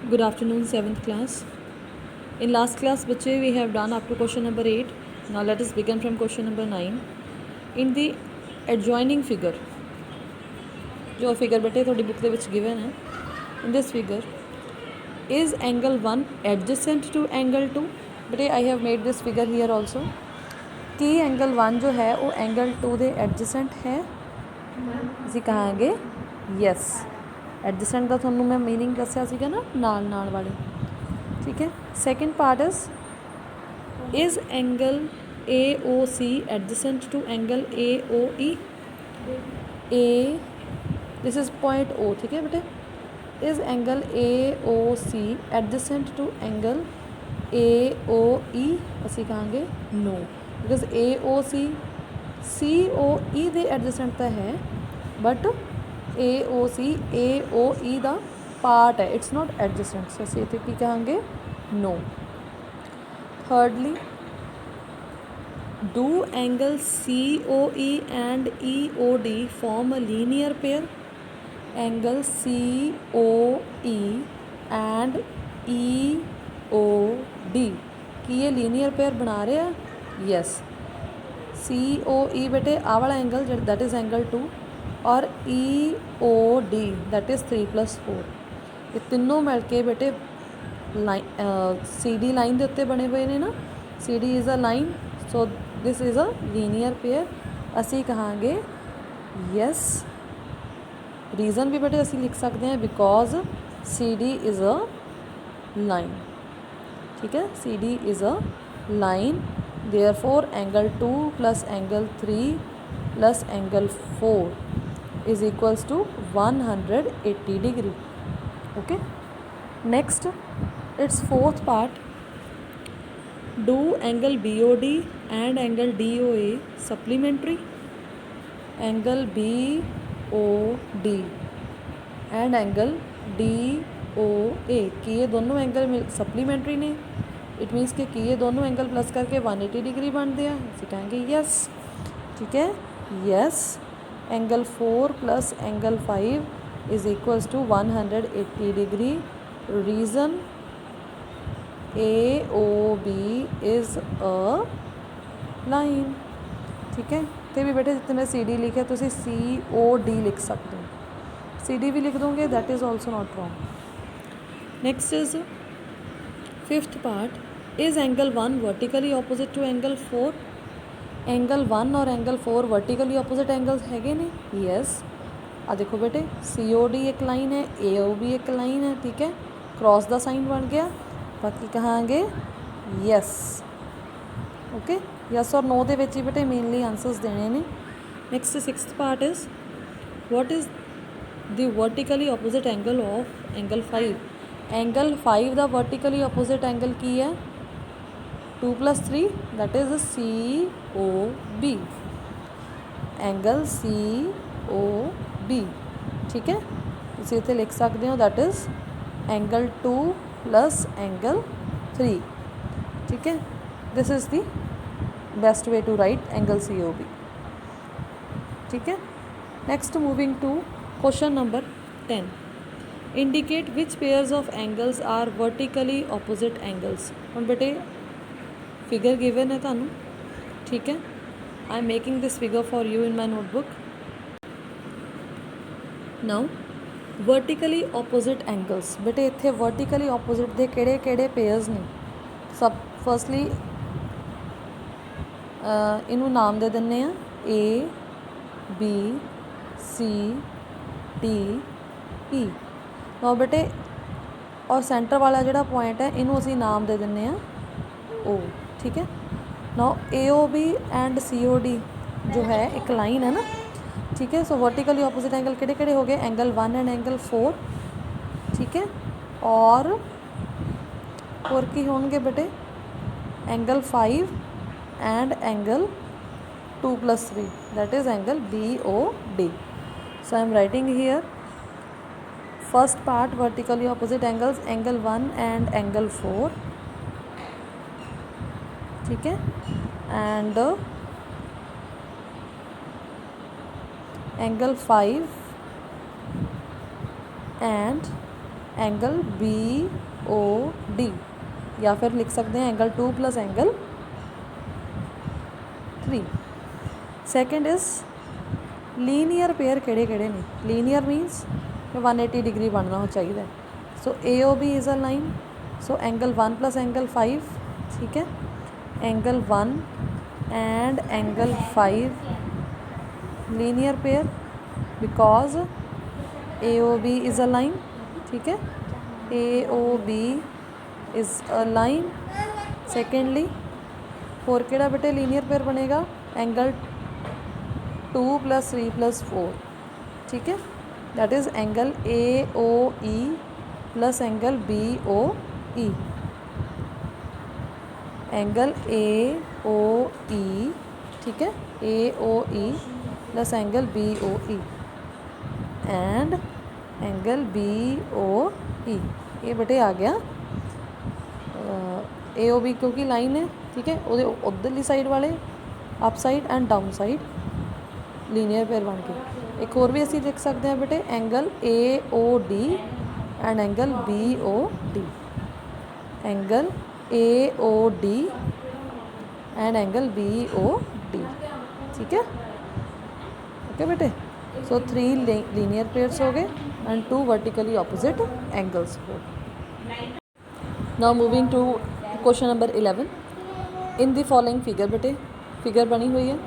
Good afternoon, 7th class. In last class, बच्चे we have done up to question number 8. Now let us begin from question number 9. In the adjoining figure, जो figure बेटे थोड़ी book ਦੇ ਵਿੱਚ given है, in this figure, is angle 1 adjacent to angle 2? बेटे I have made this figure here also. कि angle 1 जो है वो angle 2 ਦੇ adjacent है, ਅਸੀਂ ਕਹਾਂਗੇ yes. एडजसेंट का थोनों मैं मीनिंग दसिया सीगा ना नाल वाले ठीक है। Second part is angle A O C adjacent to angle A O E A this is point O ठीक है बेटे। Is angle A O C adjacent to angle A O E असी कहांगे no because A O C O E दे adjacent तो है but A O ई का part है इट्स नॉट एडजस्टेंट सो असीं इत्थे की कहांगे no. Thirdly two angle C O E and E O D form a linear pair. Angle C O E and E O D की ये लीनियर पेयर बना रहे हैं यस। सी ओ ई बेटे आ वाला एंगल दैट इज़ एंगल 2 और ई O D that is 3+4 ये तीनों मिल के बेटे लाइन सी डी लाइन के उत्ते बने हुए ने ना। C D is a line so this is a linear pair असी कहांगे यस। रीज़न भी बेटे असी लिख सकते हैं because C D is a line ठीक है। C D is a line therefore angle 2 plus angle 3 plus angle 4 is equals to 180 degree okay। next its fourth part do angle BOD and angle DOA supplementary। angle BOD and angle DOA कि ये दोनों angle supplementary ने it means कि ये दोनों angle plus करके 180 degree बनते हैं असीं कहेंगे यस ठीक है yes. Angle 4 plus angle 5 is equals to 180 degree. Reason A O B is a line ठीक है। तो भी बेटे जितने मैं सी डी लिखा तो सी ओ डी लिख सकते हो सी डी भी लिख दोगे that is also not wrong. Next is fifth part is angle 1 vertically opposite to angle 4। Angle 1 और एंगल 4 वर्टिकली ऑपोजिट एंगल्स हैगे ने यस। आ देखो बेटे सी ओ डी एक लाइन है ए ओ बी एक लाइन है ठीक है क्रॉस का साइन बन गया बाकी कहांगे यस ओके। यस और नो दे विच ही बेटे मेनली आंसर्स देने ने। Next sixth part is what is the vertically opposite angle of angle 5। Angle 5 का वर्टिकली ऑपोजिट एंगल की है 2+3 that is COB angle COB ठीक है। इसे इतने लिख सकते हो that is angle 2 plus angle 3 ठीक है। This is the best way to write angle COB ठीक है। Next moving to question number 10 indicate which pairs of angles are vertically opposite angles. हम बेटे फिगर गिवन है थानू ठीक है। I am making this figure for you in my notebook. Now vertically opposite angles बेटे इत्थे वर्टिकली ऑपोजिट दे केड़े केड़े पेयर्स ने। सब फर्स्टली इनू नाम दे दिन्ने आ A B C D E. Now बेटे और सेंटर वाला जिहड़ा पॉइंट है इनू असी नाम दे दिन्ने आ ओ ठीक है। Now A O B and C O D जो है एक लाइन है ना ठीक है। सो वर्टिकली ऑपोजिट एंगल केड़े केड़े हो गए एंगल 1 एंड एंगल 4 ठीक है। और की होंगे बेटे angle 5 and angle 2+3 that is angle BOD। So I am writing here first part vertically opposite angles angle 1 and angle 4 ठीक है and angle 5 and angle B O D, या फिर लिख सकते हैं angle 2 plus angle 3। Second is linear pair किहड़े किहड़े ने। लीनियर मीनस 180 डिग्री बनना चाहिए। So A O B is a line, so angle 1 plus angle 5, ठीक है। Angle 1 and angle 5 linear pair because A O B is a line, ठीक है। A O B is a line. Secondly होर केड़ा बेटे linear pair बनेगा, angle 2 plus 3 plus 4, ठीक है। That is angle A O E plus angle B O E. Angle A O E, ठीक है, A O E plus angle B O E and angle B O ई। ये बेटे आ गया ए O B क्योंकि line है, ठीक है। वो उधरली साइड वाले up side and down side linear pair बन के। एक और भी असी लिख सकते हैं बेटे angle A O D and angle B O D. Angle A O D and angle B O D, ठीक है। ओके बेटे, सो 3 लीनियर पेयर्स हो गए एंड 2 वर्टिकली ऑपोजिट एंगल्स हो। Now moving to question number 11। In the following figure बेटे, figure बनी हुई है।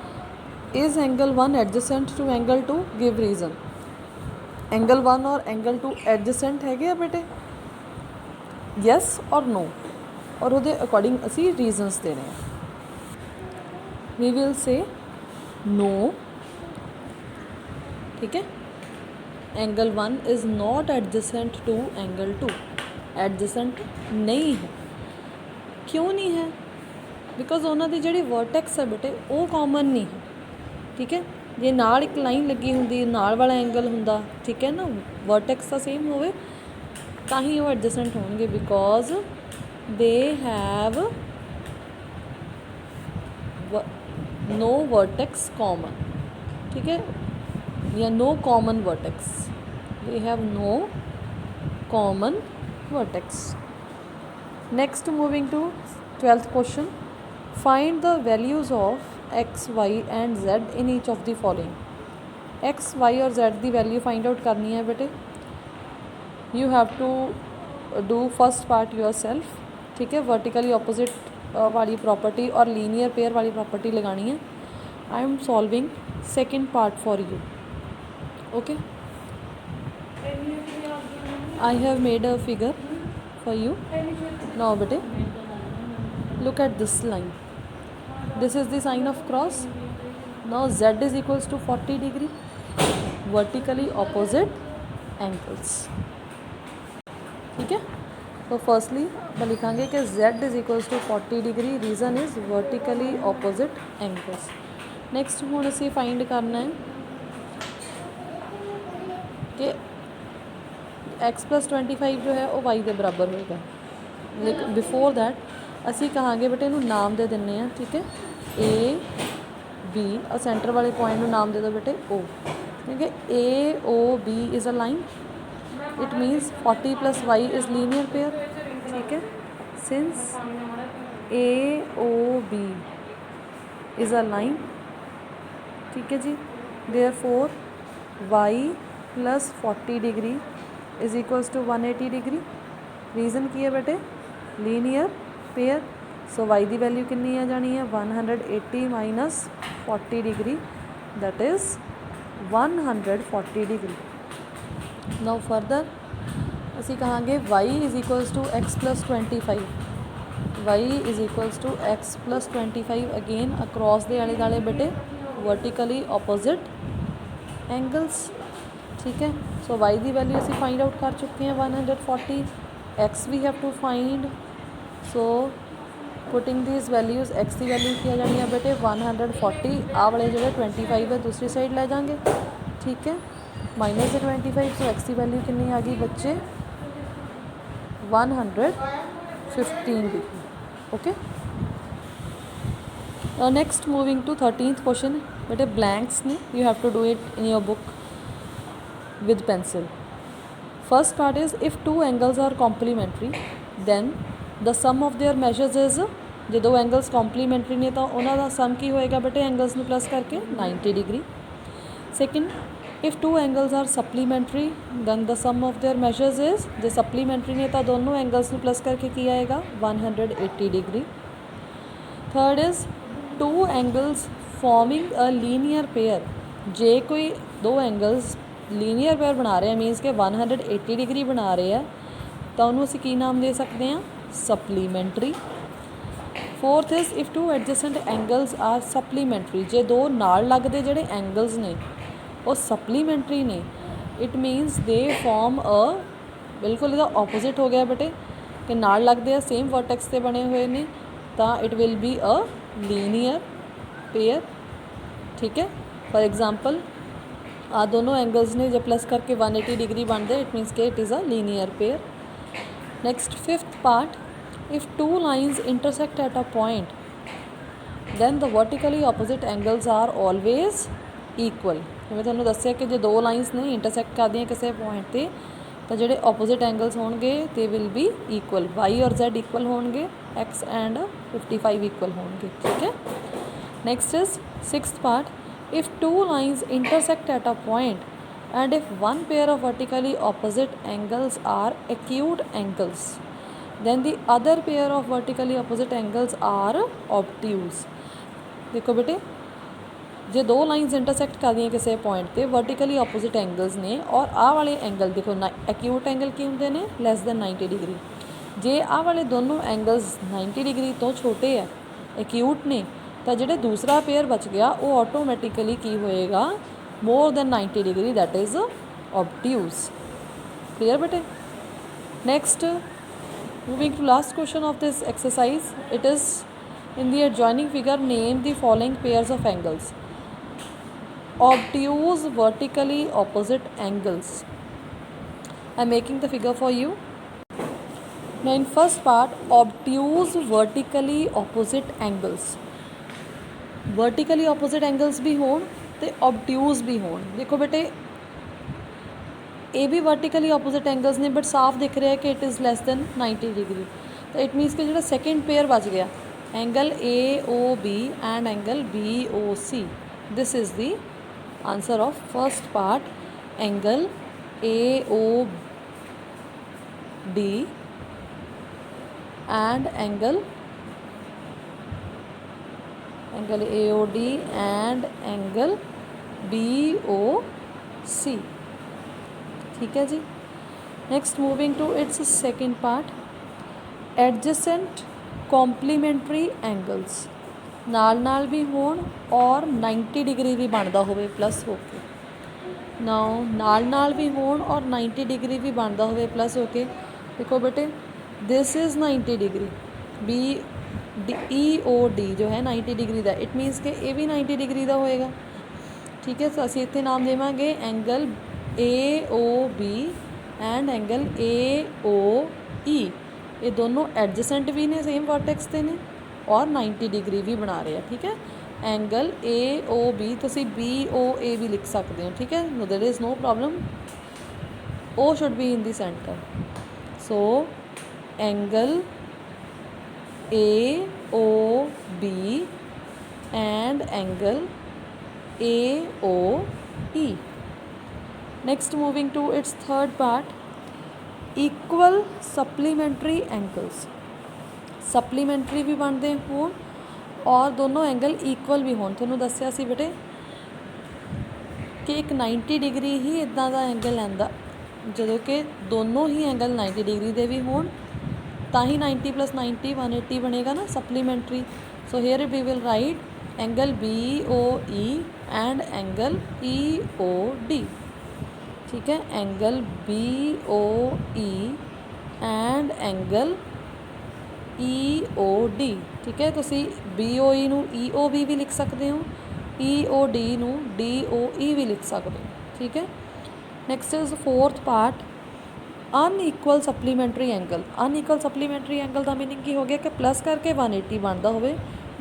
Is angle 1 adjacent to angle 2, give reason. Angle 1 और एंगल 2 एडजेसेंट है बेटे, यस और नो, और वो अकॉर्डिंग असी रीजनस देने हैं। वी विल से नो, ठीक है। Angle 1 is not adjacent to angle 2, adjacent नहीं है। क्यों नहीं है, बिकॉज उन्होंने जी वर्टेक्स है बेटे वो कॉमन नहीं है, ठीक है। जे नाल एक लाइन लगी होंगी नाल वाला एंगल होंदा, ठीक है ना, वर्टेक्स का सेम होवे तां ही वो एडजेसेंट होंगे, because they have no vertex common, ठीक है, या no common vertex, they have no common vertex. Next moving to 12th question. Find the values of X Y and Z in each of the following. X Y और Z की value find out करनी है बेटे। You have to do first part yourself, ठीक है। Vertically opposite वाली property और linear pair वाली प्रॉपर्टी लगानी है। I am solving second part for you, okay. I have made a figure for you now बेटे। Look at this line. This is the sign of cross. Now z is equals to 40 degree, vertically opposite angles, ठीक है। तो firstly मैं लिखांगे कि z is equals to 40 degree, reason is vertically opposite angles। Next हुण असी find करना है कि x + 25 जो है वो y के बराबर होगा। लेकिन बिफोर दैट असी कहांगे बेटे इनू नाम दे दिन्ने हैं, ठीक है। ए बी सेंटर वाले पॉइंट नाम दे दो बेटे ओ, ठीक है। A O B is a line, it means 40 + y is linear pair, ठीक है। Since A O B is a line, ठीक है जी, therefore y + 40 degree is equals to 180 degree. Reason की है बेटे, लीनियर पेयर। सो y की value कितनी आ जानी है, 180 minus 40 degree, that is 140 degree. Now further असी कहांगे y is equals to x + 25, y is equals to x + 25 again across दे आले दाले बेटे वर्टिकली ऑपोजिट एंगल्स, ठीक है। सो y की वैल्यू असी फाइंड आउट कर चुके हैं 140, x we have to find. So putting this values x की वैल्यू की आ जानी है बेटे 140, आ वाले जो 25 है दूसरी साइड ले जाएंगे, ठीक है, माइनस है 25। सो x की वैल्यू कितनी आ गई बच्चे 115 degree, okay. Next moving to 13th question बेटे, ब्लैंक्स ने, you have to do it in your book with pencil. First part is if two angles are complementary then the sum of their measures is, जो दो angles complementary ने तो उन्होंने सम की होएगा बेटे एंगल्स में प्लस करके 90 degree. Second, if two angles are supplementary then the sum of their measures is, जो सप्लीमेंट्री ने तो दोनों एंगल्स में प्लस करके किया आएगा 180 degree. Third is two angles forming a linear pair, जे कोई दो एंगल्स ਲੀਨੀਅਰ पेयर बना रहे हैं मीनस के 180 डिग्री बना रहे हैं तो उन्होंने असीं की नाम दे सकते हैं supplementary. Fourth is if two adjacent angles are supplementary, जे दो नाल लगदे जिहड़े एंगल्स ने वो सप्लीमेंट्री ने इट मीनस दे फॉर्म अ, बिल्कुल इसका ऑपोजिट हो गया बेटे कि नाल लगदे आ सेम वर्टेक्स से बने हुए ने तो it will be a linear pair. ठीक है, फॉर एग्जाम्पल आ दोनों एंगल्स ने जब प्लस करके 180 डिग्री बनते इट मीन्स के it is a linear pair. Next fifth part, if two lines intersect at a point then the vertically opposite angles are always equal. जिवें तुहानूं दस्सिआ कि जो दो लाइन्स ने इंटरसेक्ट करदियां किसी पॉइंट ते तो जिहड़े ऑपोजिट एंगल्स होणगे they will be equal, y और जैड ईक्वल होणगे, एक्स एंड 55 ईक्वल होणगे। ठीक है, next is sixth part, if two lines intersect at a point and if one pair of vertically opposite angles are acute angles then the other pair of vertically opposite angles are obtuse। देखो बेटे जे दो lines intersect कर दी किसी point पे vertically opposite angles ने और आ वाले angle देखो एक्यूट एंगल की होंगे ने लैस दैन 90 डिग्री, जे आ वाले दोनों एंगल्स 90 डिग्री तो छोटे है एक्यूट ने तो जो दूसरा पेयर बच गया वो ऑटोमैटिकली की होएगा more than 90 degree, that is obtuse. Clear बेटे। Next moving to last question of this exercise, it is in the adjoining figure name the following pairs of angles. Obtuse vertically opposite angles, I am making the figure for you. Now in first part obtuse vertically opposite angles, vertically opposite angles भी होण तो obtuse भी होण। देखो बेटे ये भी vertically opposite angles ने बट साफ दिख रहा है कि it is less than 90 degree, तो इट मीनस कि जो सैकेंड पेयर बच गया angle A O B and angle B O C, this is the answer of first part angle A O D and angle AOD and angle BOC। ठीक है जी। Next moving to its second part, adjacent complementary angles, नाल भी होण और 90 degree भी बनता होवे प्लस होके, नाल भी होण और 90 डिग्री भी बनता होवे प्लस होके। देखो बेटे दिस इज़ 90 डिग्री, EOD जो है 90 डिग्री का, इट मीनस कि ये भी 90 डिग्री का होएगा। ठीक है, तो असीं इत्थे नाम देवांगे angle AOB and angle AOE, ये दोनों एडजेसेंट भी ने सेम वर्टेक्स ते ने और 90 डिग्री भी बना रहे हैं। ठीक है, एंगल AOB तुसीं BOA भी लिख सकते हो। ठीक है, no there is no problem, O should be in the centre, so angle AOB and angle AOE। Next moving to its third part, equal supplementary angles, supplementary भी बनते होण और दोनों एंगल इक्वल भी होण। तुहानूं दस्सिआ सी बेटे कि एक 90 डिग्री ही इदां दा एंगल लैंदा जदों कि दोनों ही एंगल 90 डिग्री दे भी होण ता ही 90 + 90 180 बनेगा ना supplementary. So here we will write angle BOE and angle EOD। ठीक है, angle BOE and angle EOD। ठीक है, तुसी BOE नूं EOB भी लिख सकते हो, EOD नूं DOE भी लिख सकते हो। ठीक है, next is fourth part, unequal supplementary angle. Unequal supplementary angle का मीनिंग की हो गया कि प्लस करके 180 बनता हो,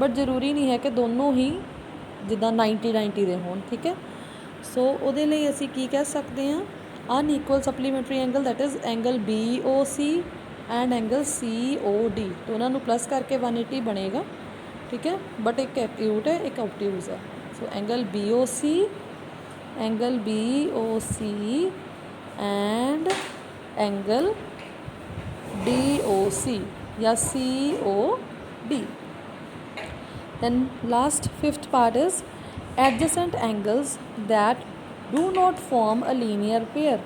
बट जरूरी नहीं है कि दोनों ही जिदा 90 90 दे होण। ठीक है, सो उहदे लई असीं की कह सकते हैं unequal supplementary angle that is angle BOC and angle COD, दोनों को प्लस करके 180 बनेगा, ठीक है। बट एक एक्यूट है एक ऑब्ट्यूज है। So angle BOC and angle DOC या COD। then last fifth part is adjacent angles that do not form a linear pair।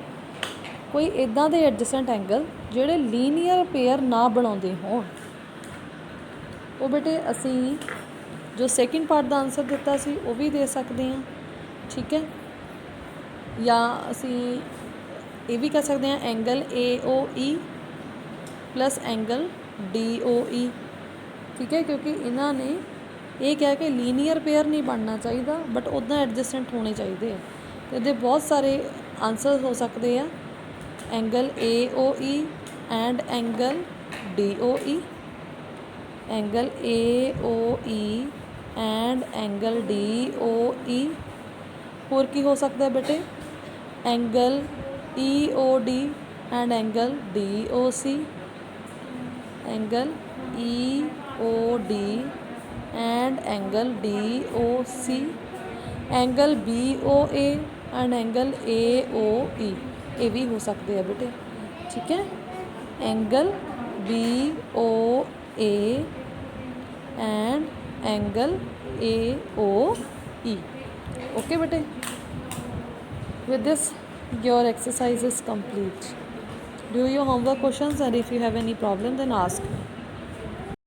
ਕੋਈ ਇੱਦਾਂ ਦੇ ਐਡਜਸੈਂਟ ਐਂਗਲ ਜਿਹੜੇ ਲੀਨੀਅਰ ਪੇਅਰ ਨਾ ਬਣਾਉਂਦੇ ਹੋਣ। ਉਹ ਬੇਟੇ ਅਸੀਂ ਜੋ ਸੈਕਿੰਡ ਪਾਰਟ ਦਾ ਆਨਸਰ ਦਿੱਤਾ ਸੀ ਉਹ ਵੀ ਦੇ ਸਕਦੇ ਹਾਂ, ਠੀਕ ਹੈ। ਜਾਂ ਅਸੀਂ ਇਹ ਵੀ ਕਹਿ ਸਕਦੇ ਹਾਂ angle AOE plus angle DOE, ਠੀਕ ਹੈ, ਕਿਉਂਕਿ ਇਹਨਾਂ ਨੇ ਇਹ ਕਿਹਾ ਕਿ ਲੀਨੀਅਰ ਪੇਅਰ ਨਹੀਂ ਬਣਨਾ ਚਾਹੀਦਾ ਬਟ ਉੱਦਾਂ ਐਡਜਸਟੈਂਟ ਹੋਣੇ ਚਾਹੀਦੇ ਆ। ਅਤੇ ਇਹਦੇ ਬਹੁਤ ਸਾਰੇ ਆਨਸਰ ਹੋ ਸਕਦੇ ਆ, angle AOE and angle DOE, angle AOE and angle DOE। ਹੋਰ ਕੀ ਹੋ ਸਕਦਾ ਬੇਟੇ, angle EOD and angle DOC, angle EOD and angle DOC, angle BOA and angle AOE, ये भी हो सकते हैं बेटे, ठीक है। Angle BOA and angle AOE, okay बेटे। with this your exercise is complete. Do your homework questions and if you have any problem then ask me.